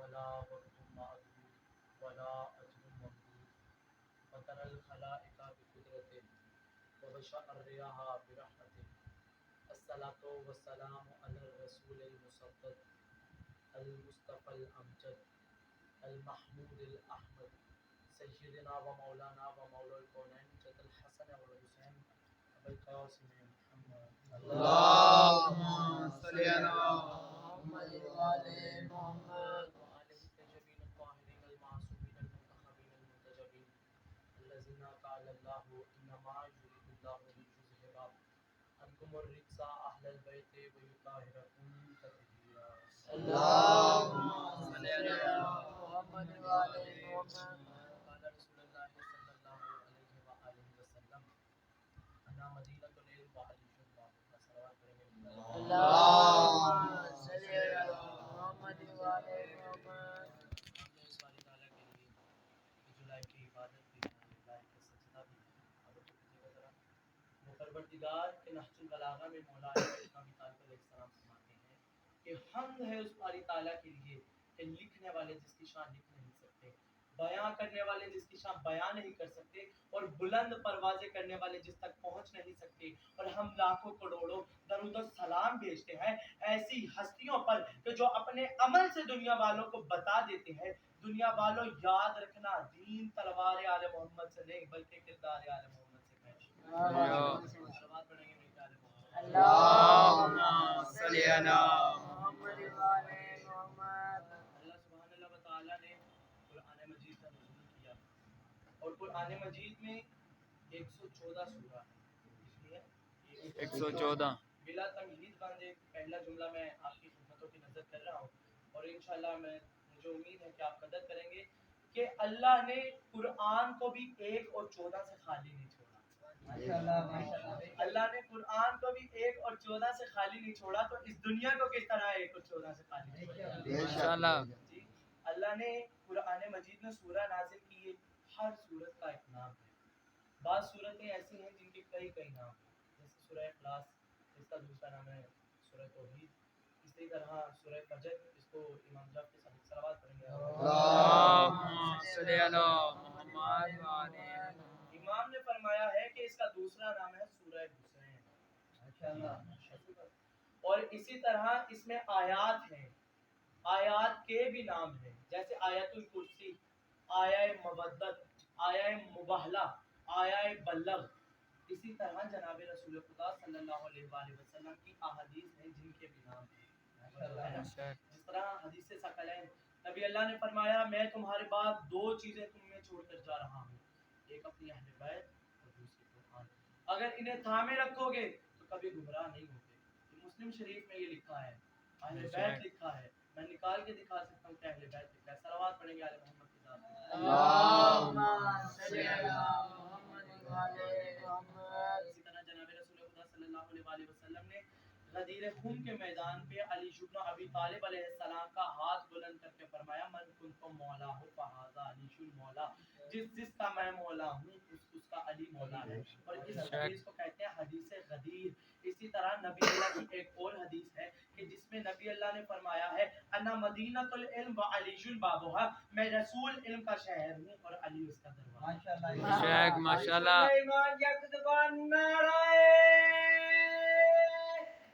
ولا وقت معدود ولا أجل ممدود وترى الخلائق بقدرته وبشر الرياح برحمته الصلاة والسلام على الرسول المصدق المصطفى الأمجد المحمود الأحمد سيدنا ومولانا ومولى الكونين جد الحسن والحسين أبي القاسم محمد اللهم صل على محمد وعلى محمد وآله الطيبين الطاهرين المعصومين المنتخبين المنتجبين الذين قال الله إنما يريد الله ليذهب عنكم الرجس أهل البيت ويطهركم تطهيرا اللهم صل على محمد وعلى محمد قال رسول الله صلى الله عليه وآله وسلم أنا مدينة العلم وعلي الله صلوات اللهم صل على محمد وعلى محمد ہم نے اس باری تعالیٰ کے لیے جولائی کی عبادت بھی ہے جولائی کا سجدہ بھی ہے اور کیجیے گا ذرا وہ پروردگار کے نہج البلاغہ میں مولا علی ابی طالب علیہ السلام فرماتے ہیں کہ حمد ہے اس باری تعالیٰ کے لیے کہ لکھنے والے جس کی شان لکھ نہیں سکتے، بیان کرنے والے جس کی شان بیان نہیں کر سکتے، اور بلند پروازیں کرنے والے جس تک پہنچ نہیں سکتے، اور ہم لاکھوں کروڑوں درود و سلام بھیجتے ہیں ایسی ہستیوں پر کہ جو اپنے عمل سے دنیا والوں کو بتا دیتے ہیں دنیا والوں یاد رکھنا دین تلوار آل محمد سے نہیں بلکہ کردار آل محمد سے ہے۔ صلوات پڑھیں گے میرے آل محمد۔ اللهم صل على محمد وعلى محمد اللہ سبحانہ اللہ تعالیٰ نے قرآن مجید کا نزول کیا اور قرآن مجید میں 114 سورہ ہے، کتنی ہے؟ 114 بلا تمہید بند ایک پہلا جملہ میں آپ کی خدمتوں کی نظر کر رہا ہوں، اور انشاءاللہ مجھے امید ہے کہ آپ قدر کریں گے کہ اللہ نے قرآن کو بھی 1 اور 14 سے خالی نہیں چھوڑا۔ اللہ نے قرآن کو بھی 1 اور 14 سے خالی نہیں چھوڑا، تو اس دنیا کو کس طرح 1 اور 14 سے خالی چھوڑا؟ انشاءاللہ جی، اللہ نے قرآن مجید میں سورہ نازل کی ہے، ہر سورت کا ایک نام ہے۔ بعض سورتیں ایسی ہیں جن کے کئی نام ہیں، جیسے سورہ اخلاص، اس کا دوسرا نام ہے سورہ توحید، اسی طرح سورہ فجر، اس کو امام جعفر کے ساتھ صلوات پڑھیں گے۔ اللهم صل على محمد وعلى امام نے فرمایا ہے کہ اس کا دوسرا نام ہے سورہ حسین، اور اسی طرح اس میں آیات ہیں، آیات کے بھی نام ہیں، جیسے آیت الکرسی، آیہ مودت، آیہ مباہلہ، آیہ بلغ۔ اسی طرح جناب رسول خدا صلی اللہ علیہ وآلہ وسلم کی احادیث ہیں جن کے بھی نام ہیں، جس طرح حدیث ثقلین، نبی اللہ نے فرمایا میں تمہارے بعد 2 چیزیں تم میں چھوڑ کر جا رہا ہوں، ایک اپنی اہل بیت اور دوسری قرآن، اگر انہیں تھامے رکھو گے تو کبھی گمراہ نہیں ہوگے۔ مسلم شریف میں یہ لکھا ہے، اہل بیت لکھا ہے، میں نکال کے دکھا سکتا ہوں کہ اہل بیت لکھا ہے۔ صلوات پڑھیں گے آل محمد کے ساتھ۔ اللهم صل على محمد وعلى محمد اسی طرح جناب رسول خدا صلی اللہ علیہ وآلہ وسلم نے غدیر خون کے میدان پہ علی بن ابی طالب علیہ السلام کا ہاتھ بلند کر کے فرمایا من کنت مولا ہو فہذا علی مولا، جس کا میں مولا ہوں اس کا علی مولا ہے، اور اس حدیث کو کہتے ہیں حدیث غدیر۔ اسی طرح نبی اللہ کی ایک اور حدیث ہے کہ جس میں نبی اللہ نے فرمایا ہے انا مدینۃ العلم وعلی بابها، میں رسول علم کا شہر ہوں اور علی اس کا دروازہ۔ ماشاءاللہ ایمان یکدبان نعرہ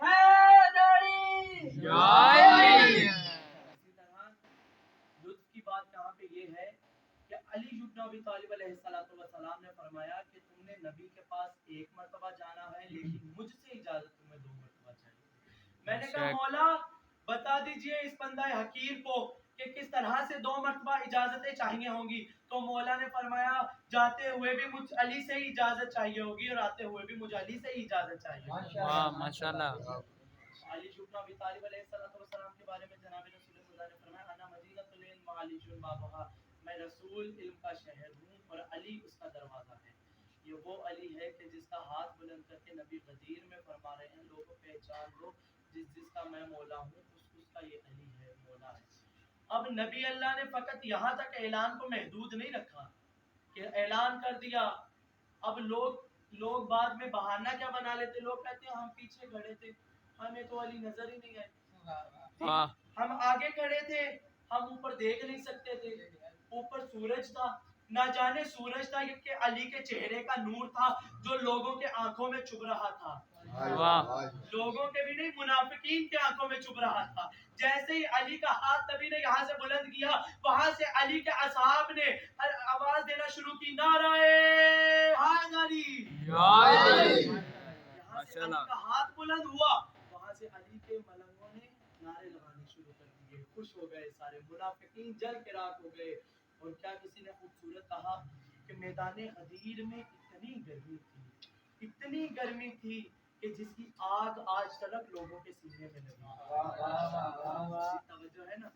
حیدری۔ اسی طرح لطف کی بات یہاں پہ یہ ہے کہ علی بن ابی طالب علیہ السلام نے فرمایا کہ تم نے نبی کے پاس 1 مرتبہ جانا ہے لیکن مجھ سے اجازت تمہیں 2 مرتبہ چاہیے۔ میں نے کہا مولا بتا دیجئے اس بندہ حقیر کو کہ کس طرح سے 2 مرتبہ اجازتیں چاہیے ہوں گی، تو مولا نے فرمایا جاتے ہوئے بھی مجھ علی سے ہی اجازت چاہیے ہوگی اور آتے ہوئے بھی مجھ علی سے ہی اجازت چاہیے ہوگی۔ ماشاءاللہ علی بن ابی طالب علیہ السلام کے بارے میں جناب رسول خدا نے فرمایا انا مدینۃ العلم وعلی بابها، میں رسول علم کا شہر ہوں اور علی اس کا دروازہ ہے۔ یہ وہ علی ہے کہ جس کا ہاتھ بلند کر کے نبی غدیر میں فرما رہے ہیں لوگوں پہچان لو جس کا میں مولا ہوں اس کا یہ علی ہے، مولا ہے۔ اب نبی اللہ نے فقط یہاں تک اعلان کو محدود نہیں رکھا کہ اعلان کر دیا، اب لوگ بعد میں بہانہ کیا بنا لیتے، لوگ کہتے ہیں ہم پیچھے کھڑے تھے ہمیں تو علی نظر ہی نہیں آئے، ہم آگے کھڑے تھے हम ऊपर देख नहीं सकते थे, ऊपर सूरज था, ना जाने सूरज था कि अली के चेहरे का नूर था जो लोगों के आंखों में चुभ रहा था, वाह लोगों के भी नहीं मुनाफिकीन के आंखों में चुभ रहा था। जैसे ही अली का हाथ नबी ने यहाँ से बुलंद किया, वहां से अली के असहाब ने आवाज देना शुरू की, नाराए हैदरी, या अली। यहाँ से अली का हाथ बुलंद हुआ, वहां से अली के मलंगों ने नारे लगाने शुरू कर दिए, खुश हो गए सारे मुनाफिकीन, जल के राख हो गए। और क्या किसी ने खूबसूरत कहा कि मैदान गदीर में इतनी गर्मी थी, इतनी गर्मी थी कि जिसकी आग आज तक लोगों के सीने में लगी। तवज्जो है ना।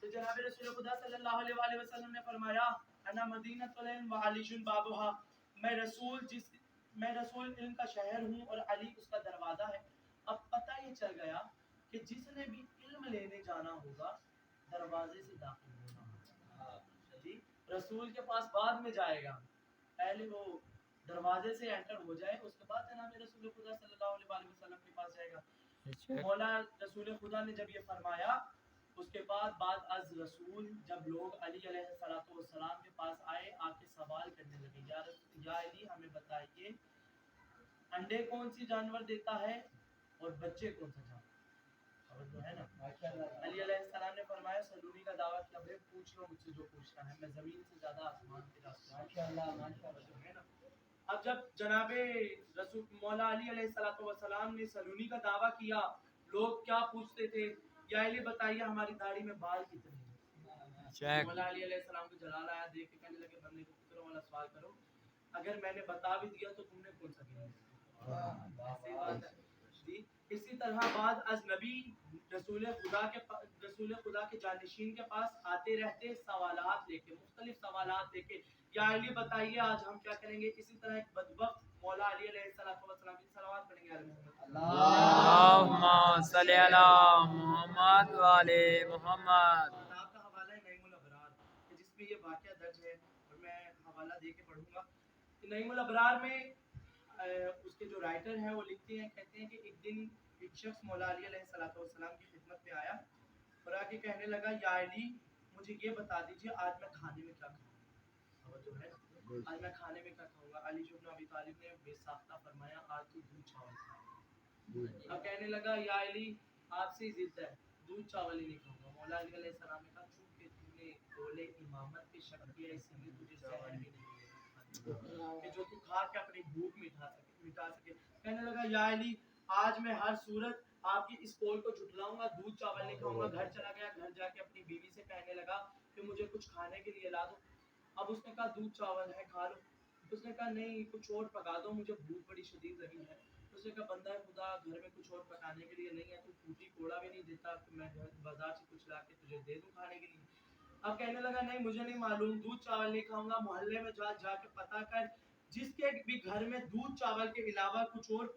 तो जनाब रसूल खुदा सल्लल्लाहु अलैहि वसल्लम ने फरमाया, अना मदीनतुल इल्म व अलीयुन बाबुहा, मैं रसूल इल्म का शहर हूँ और अली उसका दरवाजा है। अब पता ये चल गया कि जिसने भी इल्म लेने जाना होगा दरवाजे से दाखिल होना होगा जी, रसूल के पास बाद में जाएगा, पहले वो दरवाजे से एंटर हो जाए, उसके बाद जनाब रसूल खुदा सल्लल्लाहु अलैहि वसल्लम के पास जाएगा। मौला रसूल खुदा ने जब ये फरमाया, उसके बाद अज रसूल जब लोग अली अलैहिस्सलाम के पास आए, आके सवाल करने लगे, या अली हमें बताइए अंडे कौन सी जानवर देता है और बच्चे कौन सा जानवर, तो है ना। अली अलैहिस्सलाम ने फरमाया, सलूनी का दावा किया, भाई पूछ लो मुझसे जो पूछना है, मैं जमीन से ज्यादा आसमान के रास्ते, माशाअल्लाह है ना। अब जब जनाबे रसूल मौला अली अलैहिस्सलाम ने सलूनी का दावा किया, लोग क्या पूछते थे, या अली बताइए हमारी दाढ़ी में बाल कितने हैं। मौला अली अलैहिस्सलाम को जलाल आया, देख के कहने लगे, बंदे को पुत्रों वाला सवाल करो, अगर मैंने बता भी दिया तो तुमने कौन सा गिना। ऐसी बात है जी। इसी तरह बाद अज नबी रसूल खुदा के जानशीन के पास आते रहते सवालात लेके, मुख्तलिफ सवालात लेके, या अली बताइए आज हम क्या करेंगे। इसी तरह एक बदबख्त मौला अली अलैहिस्सलाम की सलावत पढ़ेंगे, अल्लाहुम्मा सल्ली अला मुहम्मद व आले मुहम्मद। किताब का हवाला है नईमुल अबरार, जिसमें ये वाकया दर्ज है, और मैं हवाला दे के पढ़ूंगा। नईमुल अबरार में उसके जो राइटर हैं वो लिखते हैं, कहते हैं कि एक दिन एक शख्स मौला अली अलैहिस्सलाम की खिदमत में आया और आके कहने लगा, या अली मुझे ये बता दीजिए आज मैं खाने में क्या खाऊंगा, जो है आज मैं खाने में क्या खाऊंगा। अली इब्न अबी तालिब ने बेसाख्ता फरमाया, आज तू दूध चावल खाएगा। अब कहने लगा, या अली आपसे जिद है, दूध चावल ही नहीं खाऊंगा। मौला अली अलैहिस्सलाम ने कहा, चूंकि तूने बोले इमामत पे शक किया, इसलिए तुझे जहर भी नहीं मिलेगा कि जो तू खा के अपनी भूख मिटा सके। कहने लगा, या अली आज मैं हर सूरत आपकी इस कौल को झुटलाऊंगा, दूध चावल नहीं खाऊंगा। घर चला गया, घर जाके अपनी बीवी से कहने लगा कि मुझे कुछ खाने के लिए ला दो। अब उसने कहा दूध चावल है खा लो, उसने कहा नहीं कुछ और पका दो, मुझे भूख बड़ी शदीद लगी है। उसने कहा बंदा खुदा घर में कुछ और पकाने के लिए नहीं है, तू फूटी कोड़ा भी नहीं देता, तो मैं बाजार से कुछ ला के तुझे दे दूं खाने के लिए। अब कहने लगा नहीं मुझे नहीं मालूम, दूध चावल नहीं खाऊंगा, मोहल्ले में जाके पता कर, जिसके भी घर में दूध चावल के अलावा कुछ और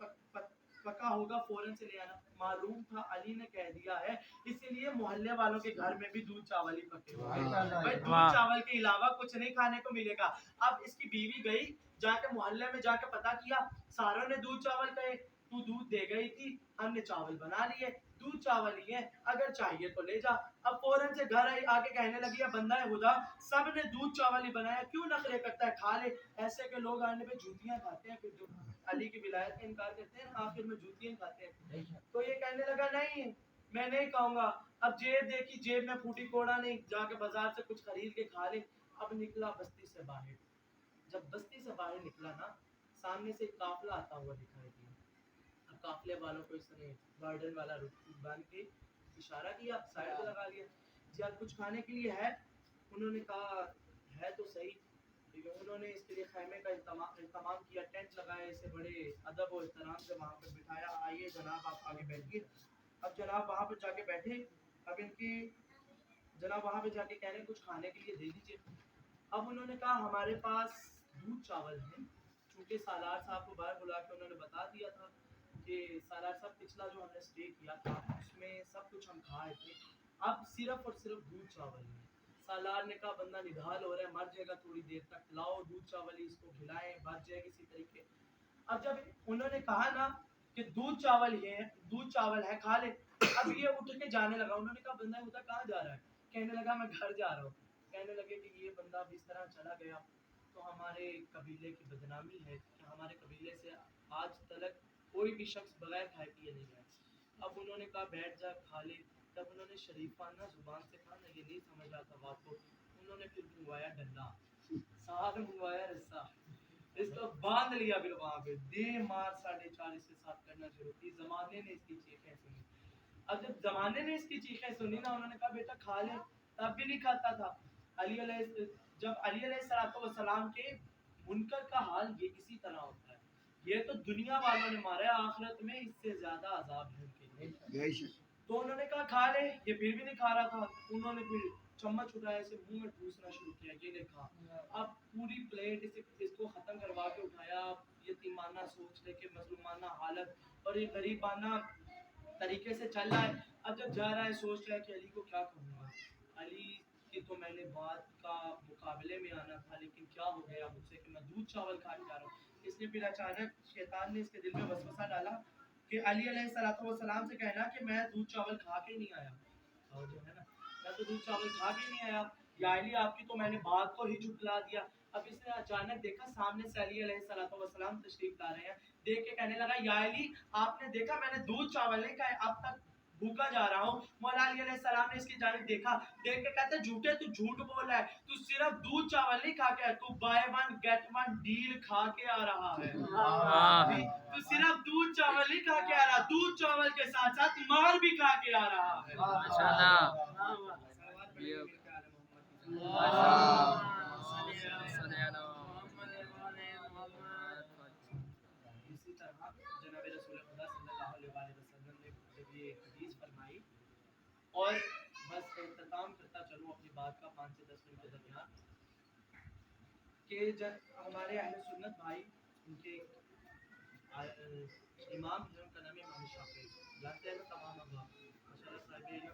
पका होगा फौरन से ले आना। मालूम था अली ने कह दिया है, इसीलिए मोहल्ले वालों के घर में भी दूध चावल ही पके हुए, भाई दूध चावल के अलावा कुछ नहीं खाने को मिलेगा। अब इसकी बीवी गई, जाके मोहल्ले में जाके पता किया, सारों ने दूध चावल कहे, तू दूध दे गई थी, हमने चावल बना लिए, दूध चावल ही है, अगर चाहिए तो ले जा। अब फौरन से घर आई, आके कहने लगी, बंदा है खुदा सब ने दूध चावल ही बनाया, क्यों नखरे करता है, खा ले। ऐसे के लोग आने पे जूतियां खाते हैं, फिर जो अली की विलायत का इनकार करते हैं, आखिर में जूतियां खाते हैं। तो ये कहने लगा नहीं मैं नहीं खाऊंगा। अब जेब देखी, जेब में फूटी कोड़ा नहीं, जाके बाजार से कुछ खरीद के खा ले। अब निकला बस्ती से बाहर, जब बस्ती से बाहर निकला ना, सामने से काफला आता हुआ दिखाई दिया। अब काफले वालों को इसने गार्डन वाला बांध के इशारा किया, साइड लगा लिया, जी आज कुछ खाने के लिए है। उन्होंने कहा है तो सही। उन्होंने इसके लिए खैमे का इंतजाम किया, टेंट लगाया, इसे बड़े अदब और एहतराम से वहाँ पर बिठाया, आइए जनाब आप आगे बैठिए। अब जनाब वहाँ पर जाके बैठे, अब इनकी जनाब वहाँ पे जाके कह रहे हैं कुछ खाने के लिए दे दीजिए। अब उन्होंने कहा हमारे पास दूध चावल है, चूँकि सालार साहब को बाहर बुला के उन्होंने बता दिया था कि सालार साहब पिछला जो हमने स्टे किया था उसमें सब कुछ हम खाए थे, अब सिर्फ और सिर्फ दूध चावल है। सालार ने कहा बंदा निढाल हो रहा है, मर जाएगा थोड़ी देर तक, लाओ दूध चावल ही इसको खिलाएं, बच जाए किसी तरीके। अब जब उन्होंने कहा ना कि दूध चावल है खा ले, अब ये उठ के जाने लगा। उन्होंने कहा बंदा उधर कहाँ जा रहा है, کہنے لگا میں گھر جا رہا ہوں. کہنے لگے کہ یہ بندہ اب اس طرح چلا گیا تو ہمارے قبیلے کی بدنامی ہے کہ ہمارے قبیلے سے آج تک کوئی بھی شخص بغیر کھائے پیے نہیں گیا. اب انہوں نے کہا بیٹھ جا کھا لے. تب انہوں نے شریفانہ زبان سے کہا نہ یہ نہیں سمجھ رہا تھا بات کو. انہوں نے پھر منگوایا ڈنڈا, ساتھ منگوایا رسا, اس کو باندھ لیا پھر وہاں پہ دے مار 4.5 اس کے ساتھ کرنا شروع کی. زمانے نے اس کی چیخیں سنی. اب جب زمانے نے اس کی چیخیں سنی نا, انہوں نے کہا بیٹا کھا لے. تب بھی نہیں کھاتا تھا. جب علی علیہ السلام کے منکر کا حال یہ اسی طرح ہوتا ہے. یہ تو دنیا والوں نے مارا ہے, آخرت میں اس سے زیادہ عذاب ہے ان کے لیے. تو انہوں نے کہا کھا لے. یہ پھر بھی نہیں کھا رہا تھا. انہوں نے پھر چمچ اٹھایا اسے منہ میں ٹھوسنا شروع کیا. یہ نے کھا. اب پوری پلیٹ اس کو ختم کروا کے اٹھایا. یتیمانہ سوچ لے کے مظلومانہ حالت اور یہ غریبانہ طریقے سے چل رہا ہے. اب جب جا رہا ہے سوچ رہا ہے کہ علی کو کیا کہوں گا. علی کی تو میں نے بات کا مقابلے میں آنا تھا, لیکن کیا ہو گیا مجھ سے کہ میں دودھ چاول کھا کے آ رہا ہوں. اس نے پھر اچانک شیطان نے اس کے دل میں وسوسہ ڈالا کہ علی علیہ السلام سے کہنا کہ میں دودھ چاول کھا کے نہیں آیا. اور جو ہے نا, میں تو دودھ چاول کھا کے نہیں آیا. یا علی آپ کی تو میں نے بات کو ہی جھٹلا دیا. اب اس نے اچانک دیکھا سامنے سے علی علیہ السلام تشریف لا رہے ہیں. دیکھ کے کہنے لگا یا علی آپ نے دیکھا میں نے دودھ چاول نہیں کھائے, اب تک بھوکا جا رہا ہوں. مولا علی علیہ السلام نے اس کی جانب دیکھا. دیکھ کے کہتے جھوٹے تو جھوٹ بول رہا ہے, تو صرف دودھ چاول نہیں کھا کے, تو buy one get one deal کھا کے آ رہا ہے. تو صرف دودھ چاول نہیں کھا کے آ رہا, دودھ چاول کے ساتھ ساتھ مال بھی کھا کے آ رہا ہے. اسی طرح جناب رسول خدا صلی اللہ علیہ وآلہ وسلم نے جب یہ حدیث فرمائی, اور بس اختتام کرتا چلوں اپنی بات کا 5 سے 10 منٹ کے درمیان, کہ جب ہمارے اہل سنت بھائی ان کے امام ہیں, ان کا نام امام شافعی, جانتے ہیں نا تمام اب آپ ماشاءاللہ صاحب علم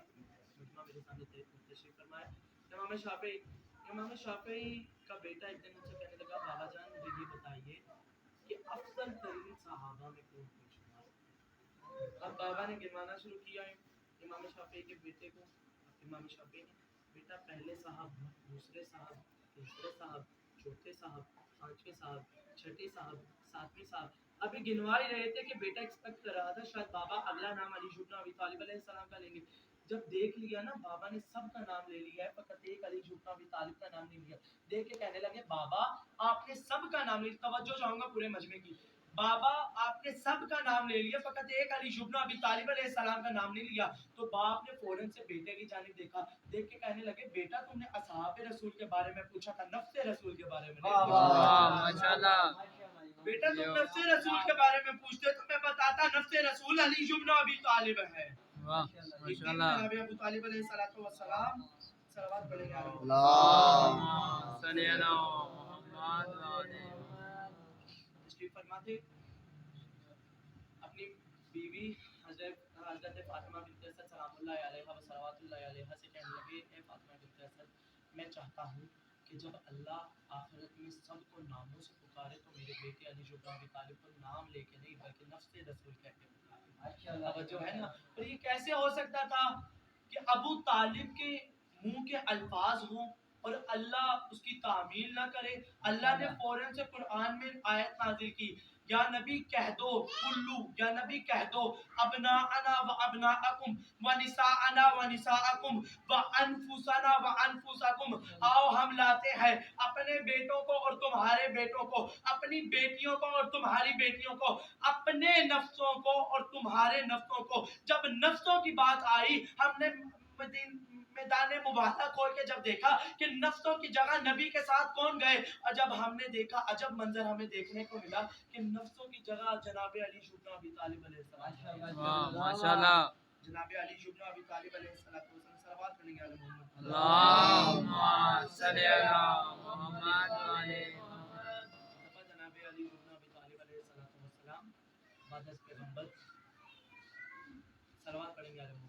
مجمع میرے سامنے تشریف فرمائے. امام شافعی کا بیٹا ایک دن مجھ سے کہنے لگا بابا جان مجھے یہ بتائیے کہ افضل ترین صحابہ میں کون شمار. اب بابا نے گنوانا شروع کیا ہے امام شافعی کے بیٹے کو. امام شافعی نے بیٹا پہلے صاحب, دوسرے صاحب, تیسرے صاحب, چوتھے صاحب, پانچویں صاحب, چھٹے صاحب, ساتویں صاحب. ابھی گنوا ہی رہے تھے کہ بیٹا ایکسپیکٹ کر رہا تھا شاید بابا اگلا نام علی بن ابی طالب علیہ السلام کا لیں گے. جب دیکھ لیا نا بابا نے سب کا نام لے لیا ہے, فقط ایک علی بن ابی طالب کا نام نہیں لیا. دیکھ کے کہنے لگے بابا آپ نے سب کا نام لے, توجہ چاہوں گا پورے مجمع کی, بابا آپ نے سب کا نام لے لیا, فقط ایک علی بن ابی طالب علیہ السلام کا نام نہیں لیا. تو باپ نے فوراً سے بیٹے کی جانب دیکھا. دیکھ کے کہنے لگے بیٹا تم نے اصحاب رسول کے بارے میں پوچھا تھا, نفس رسول کے بارے میں نہیں پوچھا. ماشاءاللہ. بیٹا تم نفس رسول کے بارے میں پوچھتے تو میں بتاتا نفس رسول علی بن ابی طالب ہے. ماشاءاللہ. جناب ابو طالب علیہ السلام صلوات پڑھیں گے اللهم صل علی محمد و علی تشریف فرما تھے. اپنی بیوی حضرت فاطمہ بنت اسد سلام اللہ علیہا و صلوات اللہ علیہا سے کہنے لگے اے فاطمہ بنت اسد, میں چاہتا ہوں کہ جب اللہ آخرت میں سب کو ناموں سے پکارے تو میرے بیٹے علی بن ابی طالب کو نام لے کے نہیں بلکہ نفس رسول کہہ کے پکارے. توجہ ہے نا. تو یہ کیسے ہو سکتا تھا کہ ابو طالب کے منہ کے الفاظ ہوں اور اللہ اس کی تعمیل نہ کرے. اللہ نے فوراً سے قرآن میں آیت نازل کی, یا نبی کہہ دو کلو, یا نبی کہہ دو ابناءنا و ابناءکم و نساءنا و نساءکم و انفسنا و انفسکم. آؤ ہم لاتے ہیں اپنے بیٹوں کو اور تمہارے بیٹوں کو, اپنی بیٹیوں کو اور تمہاری بیٹیوں کو, اپنے نفسوں کو اور تمہارے نفسوں کو. جب نفسوں کی بات آئی ہم نے میدان مباحثہ کھول کے جب دیکھا کہ نفسوں کی جگہ نبی کے ساتھ کون گئے, اور جب ہم نے دیکھا عجب منظر ہمیں دیکھنے کو ملا کہ نفسوں کی جگہ جناب علی بن ابی طالب علیہ السلام. ماشاءاللہ. جناب علی بن ابی طالب علیہ السلام صلوات پڑھیں گے علی محمد. اللهم صل علی محمد و علی محمد. جناب علی بن ابی طالب علیہ السلام بعد از پیغمبر صلوات پڑھیں گے علی محمد.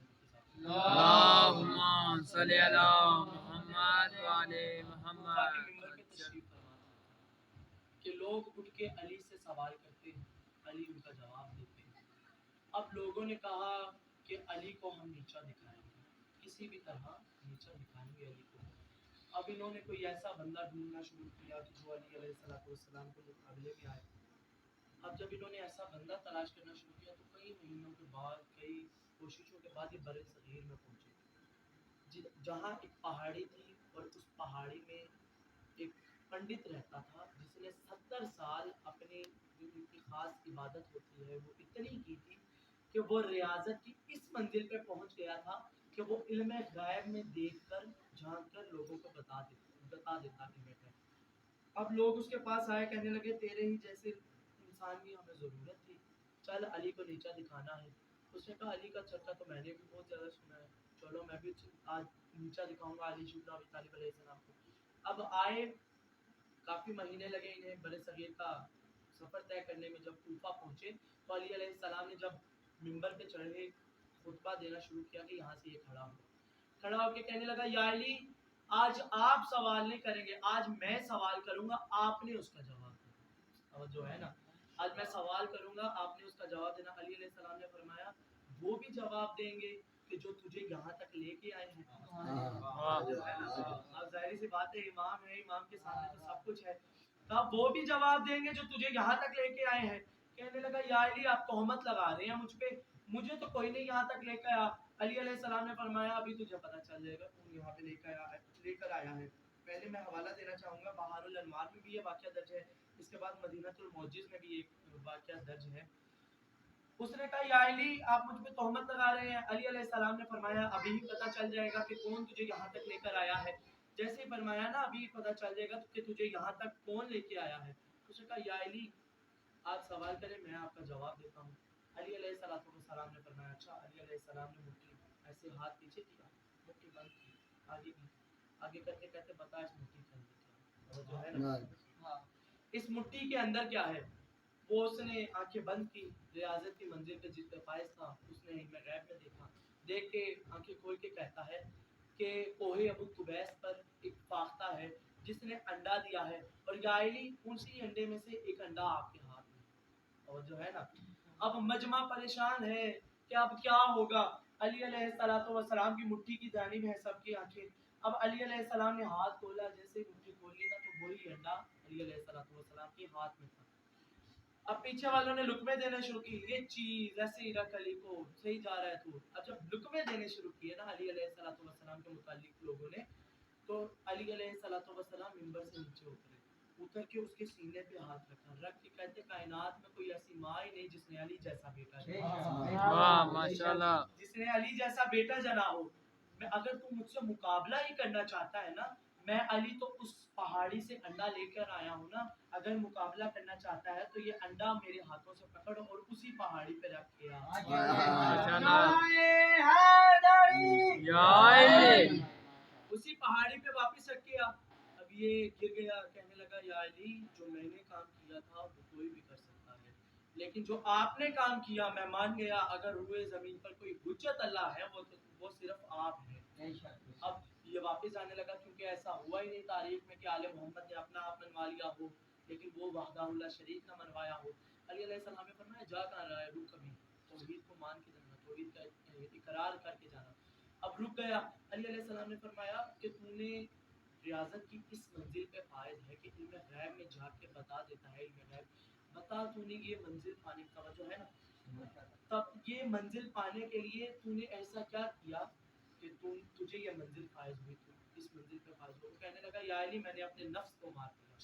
اللهم صل علی محمد و علی محمد. کہ لوگ اٹھ کے علی سے سوال کرتے ہیں, علی ان کا جواب دیتے ہیں. اب لوگوں نے کہا کہ علی کو ہم نیچا دکھائیں گے, کسی किसी भी तरह नीचा दिखाएंगे अली को। अब इन्होंने कोई ऐसा बंदा ढूंढना शुरू किया कि जो अली अलैहिस्सलाम के मुकाबले में आए। अब जब इन्होंने ऐसा बंदा तलाश करना शुरू किया तो कई महीनों के बाद, कई कोशिशों के बाद ये बड़े सगीर में पहुंचे, जहाँ एक पहाड़ी थी और उस पहाड़ी में एक पंडित रहता था जिसने 70 साल अपनी जो उनकी खास इबादत होती है वो इतनी की थी कि वो रियाजत की इस मंजिल पे पहुंच गया था कि वो इल्म गायब में देखकर झांक कर लोगों को बता देता कि बेटा। अब लोग उसके पास आए, कहने लगे तेरे ही जैसे इंसान की हमें ज़रूरत थी, चल अली को नीचा दिखाना है। उसने कहा अली का चर्चा तो मैंने भी बहुत ज़्यादा सुना है, चलो मैं भी आज नीचा दिखाऊंगा अली इब्न अबी तालिब अलैहिस्सलाम को। अब आए, काफ़ी महीने लगे इन्हें बड़े सगीर का सफ़र तय करने में। जब कूफा पहुँचे तो अली अलैहिस्सलाम ने जब मिंबर पे चढ़े खुतबा देना शुरू किया कि यहाँ से ये खड़ा होकर कहने लगा या अली, आज आप सवाल नहीं करेंगे, आज मैं सवाल करूंगा, आपने उसका जवाब देना। अब जो है ना, आज मैं सवाल करूंगा, आपने उसका जवाब देना। अली अलैहि सलाम ने फरमाया वो भी जवाब देंगे कि जो तुझे यहाँ तक लेके आए हैं। जो है ना, अब जाहिर सी बात है, इमाम है, इमाम के सामने तो सब कुछ है। तब वो भी जवाब देंगे जो तुझे यहाँ तक लेके आए हैं। कहने लगा या अली, आप तोहमत लगा रहे हैं मुझ पे, मुझे तो कोई नहीं यहाँ तक लेकर आया। अली अलैहिस्सलाम ने फरमाया अभी तुझे पता चल जाएगा कौन यहाँ पे लेकर आया है। पहले मैं हवाला देना चाहूँगा, बहारुल अनवार में भी ये वाक़या दर्ज है, इसके बाद मदीनतुल मौजिज़ में भी एक वाक़या दर्ज है। उसने कहा या अली, आप मुझ पे तोहमत लगा रहे हैं। अली अलैहिस्सलाम ने फरमाया अभी ही पता चल जाएगा कि कौन तुझे यहाँ तक लेकर आया है। जैसे ही फरमाया ना अभी पता चल जाएगा कि तुझे यहाँ तक कौन लेके आया है। उसने कहा या अली, आप सवाल करें, मैं आपका जवाब देता हूँ। अली अलैहिस्सलाम ने फरमाया अच्छा। अली अलैहिस्सलाम ने मुट्ठी ऐसे हाथ पीछे किया, मुट्ठी बंद की, आगे की, आगे करते करते बता इस मुट्ठी के अंदर क्या है। जो है ना, हाँ, इस मुट्ठी के अंदर क्या है। वो उसने आंखें बंद की, रियाजत की मंजिल पे जिस पे फाइज था उसने इल्म गैब में देखा। देख के आंखें खोल के कहता है कि कोहे अबू कुबैस पर एक फाख्ता है जिसने अंडा दिया है, और या अली उसी अंडे में से एक अंडा आपके हाथ में। और जो है ना, अब मजमा परेशान है कि अब क्या होगा। अली अलैहिस्सलाम की मुट्ठी की जानिब है सबकी आंखें। अब अली अलैहिस्सलाम ने हाथ खोला, जैसे मुट्ठी खोली ना तो वही अंडा अली अलैहिस्सलाम के हाथ में था। अब पीछे वालों ने लुकमे देने शुरू की, ये चीज ऐसे ही रख अली को, सही जा रहा है तू। अब जब लुकमे देने शुरू किए ना अली अलैहिस्सलाम के मुतालिक लोगों ने, तो अली अलैहिस्सलाम मिंबर से नीचे उतर के उसके सीने पे हाथ रख के कहते कायनात में कोई ऐसी माँ ही नहीं जिसने अली जैसा बेटा जना। वाह माशाल्लाह। जिसने अली जैसा बेटा जना हो। मैं अगर तू मुझसे मुकाबला ही करना चाहता है ना, मैं अली तो उस पहाड़ी से अंडा लेकर आया हूँ ना, अगर मुकाबला करना चाहता है तो ये अंडा मेरे हाथों से पकड़ और उसी पहाड़ी पे रख के आ। उसी पहाड़ी पे वापस रख के आ। अब ये गिर गया, कहने लगा या अली, जो मैंने काम किया था वो कोई भी कर सकता है, लेकिन जो आपने काम किया मैं मान गया। अगर रुए जमीन पर कोई हुज्जत अल्लाह है वो सिर्फ आप हैं। अब ये वापस आने लगा, क्योंकि ऐसा हुआ ही नहीं तारीख में कि आले मोहम्मद ने अपना आप मनवा लिया हो, लेकिन वो वहदाहुल्ला शरीक ना मनवाया हो। अली अलैहिस्सलाम ने फरमाया जा कहाँ रहा है, रुक अभी, तौहीद को मान के जाना, तौहीद का इकरार करके जाना। अब रुक गया। अली अलैहिस्सलाम ने फरमाया कि तूने रियाजत की इस मंजिल पे फायज है कि इल्म गैब में झांक के बता देता है, इल्म गैब बता, तूने ये मंजिल पाने का जो है ना, तब ये मंजिल पाने के लिए तूने ऐसा क्या किया कि तुझे ये मंजिल फायज हुई, तू इस मंजिल पे फायज हो। कहने लगा या अली, मैंने अपने नफ्स को मार दिया,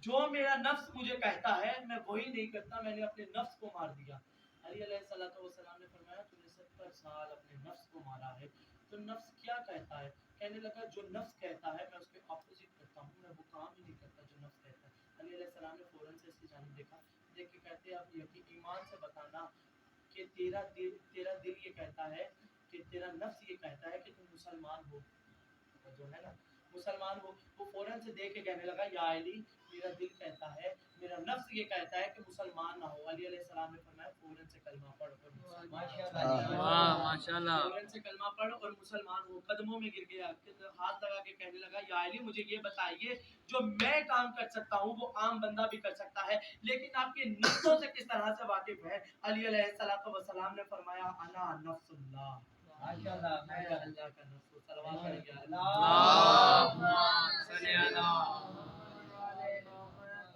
जो मेरा नफ्स मुझे कहता है मैं वही नहीं करता, मैंने अपने नफ्स को मार दिया। अली अलैहिस्सलाम ने फरमाया तूने 70 साल अपने नफ्स को मारा है, तो नफ्स क्या कहता है। कहने लगा जो नफ्स कहता है मैं उसके ऑपोजिट करता हूँ, मैं वो काम ही नहीं करता जो नफ्स कहता है। अली अलैहिस्सलाम ने फौरन से इसकी जानिब देखा, देख के कहते अब यकीन ईमान से बताना कि तेरा दिल ये कहता है, कि तेरा नफ्स ये कहता है कि तुम मुसलमान हो, जो है ना, मुसलमान हो। वो फौरन से देख के कहने लगा या अली, मेरा दिल कहता है, मेरा नफ्स ये कहता है कि मुसलमान ना हो। अली अलैहिस्सलाम ने फरमाया फौरन से कलमा पढ़ और वाह माशाल्लाह। फौरन से कलमा पढ़ और मुसलमान हो। कदमों में गिर गया, हाथ लगा के कहने लगा या अली, मुझे ये बताइए जो मैं काम कर सकता हूँ वो आम बंदा भी कर सकता है, लेकिन आपके नफ्सों से किस तरह से वाकिफ है। अली अलैहिस्सलाम ने फरमाया अना नफ्सुल्लाह, माशाअल्लाह अल्लाह का रसूल सल्लल्लाहु अलैहि वसल्लम اللهم صل على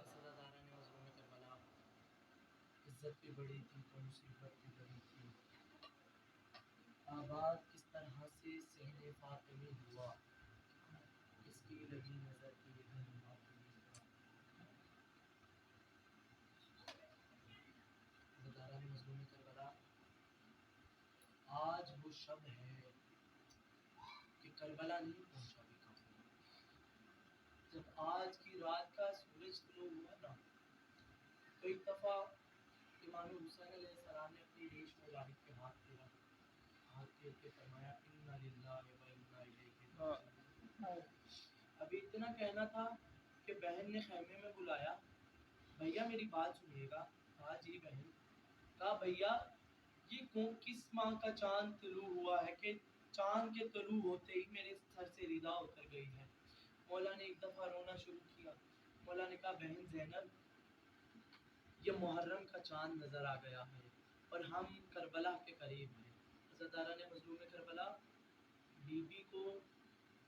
सदादारा ने मजलूम करबला इज्जत भी बड़ी थी तो मुसीबत भी बड़ी थी आबाद किस तरह से सहने फातिमी हुआ इसकी लगी नजर की धन फातिमी सदादारा ने मजलूम करबला आज वो शब है कि करबला नहीं पहुंचा भी काफिर जब आज की रात का सूरज तुलू हुआ ना तो एक दफा इमाम हुसैन अलैहिस्सलाम ने अपनी रेश मुबारक पे हाथ फेरा हाथ फेर के फरमाया इन्ना लिल्लाहि व इन्ना इलैहि राजिऊन अभी इतना कहना था कि बहन ने खैमे में बुलाया भैया मेरी बात सुनिएगा कहा जी बहन कहा भैया ये किस माह का चांद तुलू हुआ है कि चांद के तुलू होते ही मेरे सर से रिदा उतर गई है मौला ने एक दफा रोना शुरू किया मौला ने कहा बहन ज़ैनब ये मुहर्रम का चांद नजर आ गया है और हम करबला के करीब हैं हज़रत ने मजलूम करबला बीबी को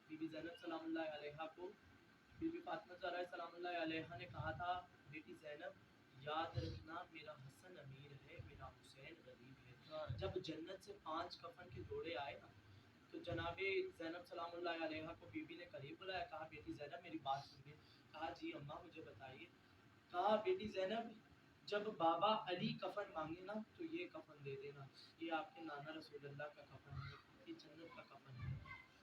बीबी ज़ैनब सलामुल्लाह अलैहा को बीबी फातिमा ज़हरा सलामुल्लाह अलैहा ने कहा था बेटी ज़ैनब याद रखना मेरा हसन अमीर है मेरा हुसैन गरीब है जब जन्नत से 5 कफन के जोड़े आए ना तो जनाबे ज़ैनब सलामुल्लाह अलैहा को बीबी ने करीब बुलाया कहा बेटी ज़ैनब मेरी बात सुनिए कहा जी अम्मा मुझे बताइए कहा बेटी ज़ैनब जब बाबा अली कफन मांगे ना तो ये कफन दे देना ये आपके नाना रसूलुल्लाह का कफन है ये जन्नत का कफन है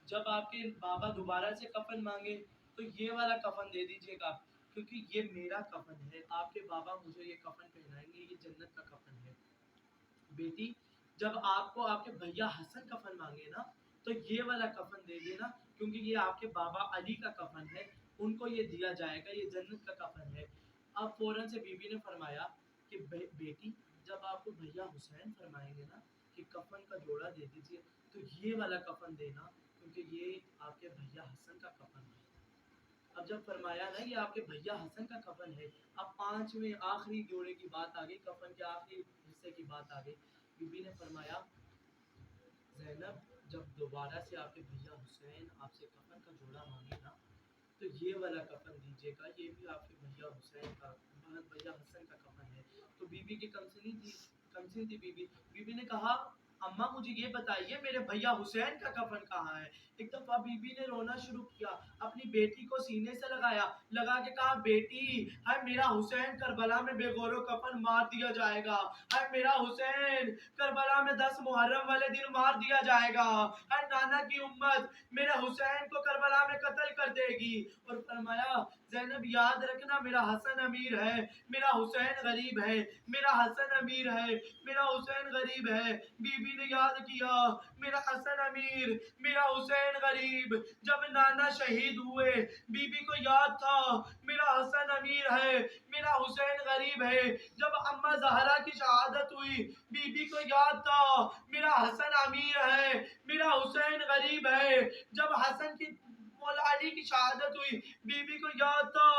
जब आपके बाबा दोबारा से कफन मांगे तो ये वाला कफन दे दीजिएगा क्योंकि ये मेरा कफन है आपके बाबा मुझे ये कफन पहनाएंगे ये जन्नत का कफन है बेटी जब आपको आपके भैया हसन कफन मांगे ना तो ये वाला कफन दे देना क्योंकि ये आपके बाबा अली का कफन है उनको ये दिया जाएगा ये जन्नत का कफन है अब फौरन से बीबी ने फरमाया कि बेटी जब आपको भैया हुसैन फरमाएंगे ना कि कफन का जोड़ा दे दीजिए तो ये वाला कफन देना क्योंकि ये आपके भैया हसन का कफन है अब जब फरमाया ना ये आपके भैया हसन का कफन है अब 5वें आखिरी जोड़े की बात आ गई कफन के आखिरी हिस्से की बात आ गई बीबी ने फरमाया ज़ैनब जब दोबारा से आपके भैया हुसैन आपसे कफन का जोड़ा मांगे ना तो ये वाला कफन दीजिएगा ये भी आपके भैया हुसैन का भैया हसन का कफन है तो बीबी की कमसिन थी बीबी ने कहा अम्मा मुझे ये बताइए मेरे भैया हुसैन का कफन कहाँ है एक दफा बीबी ने रोना शुरू किया अपनी बेटी को सीने से लगा के कहा बेटी है मेरा हुसैन करबला में बेगौरो कफन मार दिया जाएगा है मेरा हुसैन करबला में 10 मुहर्रम वाले दिन मार दिया जाएगा है नाना की उम्मत मेरे हुसैन को करबला में कत्ल कर देगी और फरमाया ज़ैनब याद रखना मेरा हसन अमीर है मेरा हुसैन गरीब है मेरा हसन अमीर है मेरा हुसैन गरीब है बीबी ने याद किया मेरा हसन अमीर मेरा हुसैन गरीब जब नाना शहीद हुए बीबी को याद था मेरा हसन अमीर है मेरा हुसैन गरीब है जब अम्मा ज़हरा की शहादत हुई बीबी को याद था मेरा हसन अमीर है मेरा हुसैन गरीब है जब हसन की मौला अली की शहादत हुई बीबी को याद था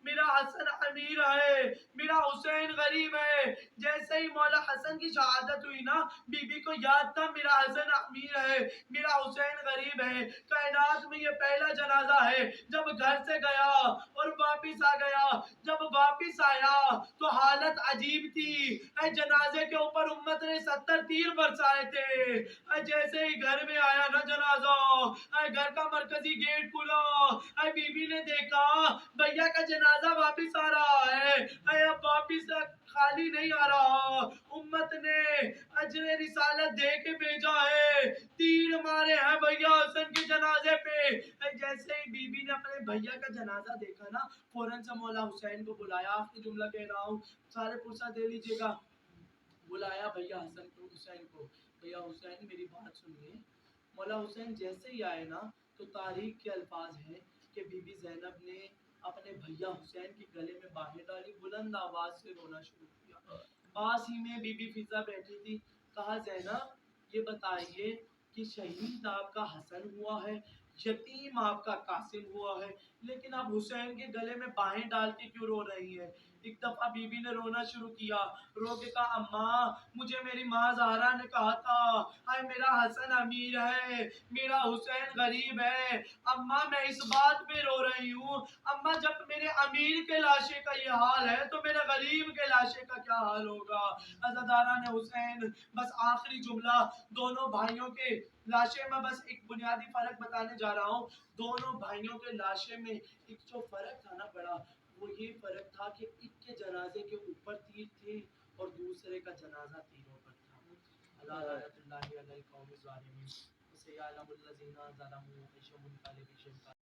मेरा हसन अमीर है मेरा हुसैन गरीब है जैसे ही मौला हसन की शहादत हुई ना बीबी को याद था मेरा हसन अमीर है मेरा हुसैन गरीब है कायनात में ये पहला जनाजा है जब घर से गया और वापिस आ गया जब वापिस आया तो हालत अजीब थी जनाजे के ऊपर उम्मत ने 70 तीर बरसाए थे जैसे ही घर में आया ना जनाजा घर का मरकजी गेट खुला बीबी ने देखा भैया का जनाजा वापिस आ रहा है अब वापिस खाली नहीं आ रहा उम्मत ने अजर रिसालत दे के भेजा है तीर मारे हैं भैया हुसैन के जनाजे पे जैसे ही बीबी ने अपने भैया का जनाजा देखा ना फौरन से मौला हुसैन को बुलाया आखिरी जुमला कह रहा हूँ सारे पुरसा दे लीजिएगा बुलाया भैया हसन को हुसैन को भैया हुसैन मेरी बात सुनिए मौला हुसैन जैसे ही आए ना तो तारीख के अल्फाज हैं कि बीबी ज़ैनब ने अपने भैया हुसैन की गले में बाहें डाली बुलंद आवाज से रोना शुरू किया पास ही में बीबी फिजा बैठी थी कहा ज़ैनब ये बताइए कि शहीद आपका हसन हुआ है यतीम आपका कासिम हुआ है लेकिन आप हुसैन के गले में बाहें डाल के क्यों रो रही हैं ایک دفعہ بی بی نے رونا شروع کیا، رو کے کہا اماں مجھے میری ماں زہرا نے کہا تھا ہائے میرا حسن امیر ہے، میرا حسین غریب ہے، اماں میں اس بات پہ رو رہی ہوں، اماں جب میرے امیر کے لاشے کا یہ حال ہے تو میرے غریب کے لاشے کا کیا حال ہوگا؟ عزاداران حسین بس آخری جملہ دونوں بھائیوں کے لاشے میں بس ایک بنیادی فرق بتانے جا رہا ہوں، دونوں بھائیوں کے لاشے میں ایک جو فرق تھا نا بڑا، وہ یہ فرق تھا کہ ایک کے جنازے کے اوپر تیر تھے اور دوسرے کا جنازہ تیروں پر تھا۔ اللہ لعنت اللہ علی القوم الظالمین، وسيعلم الذين ظلموا أي منقلب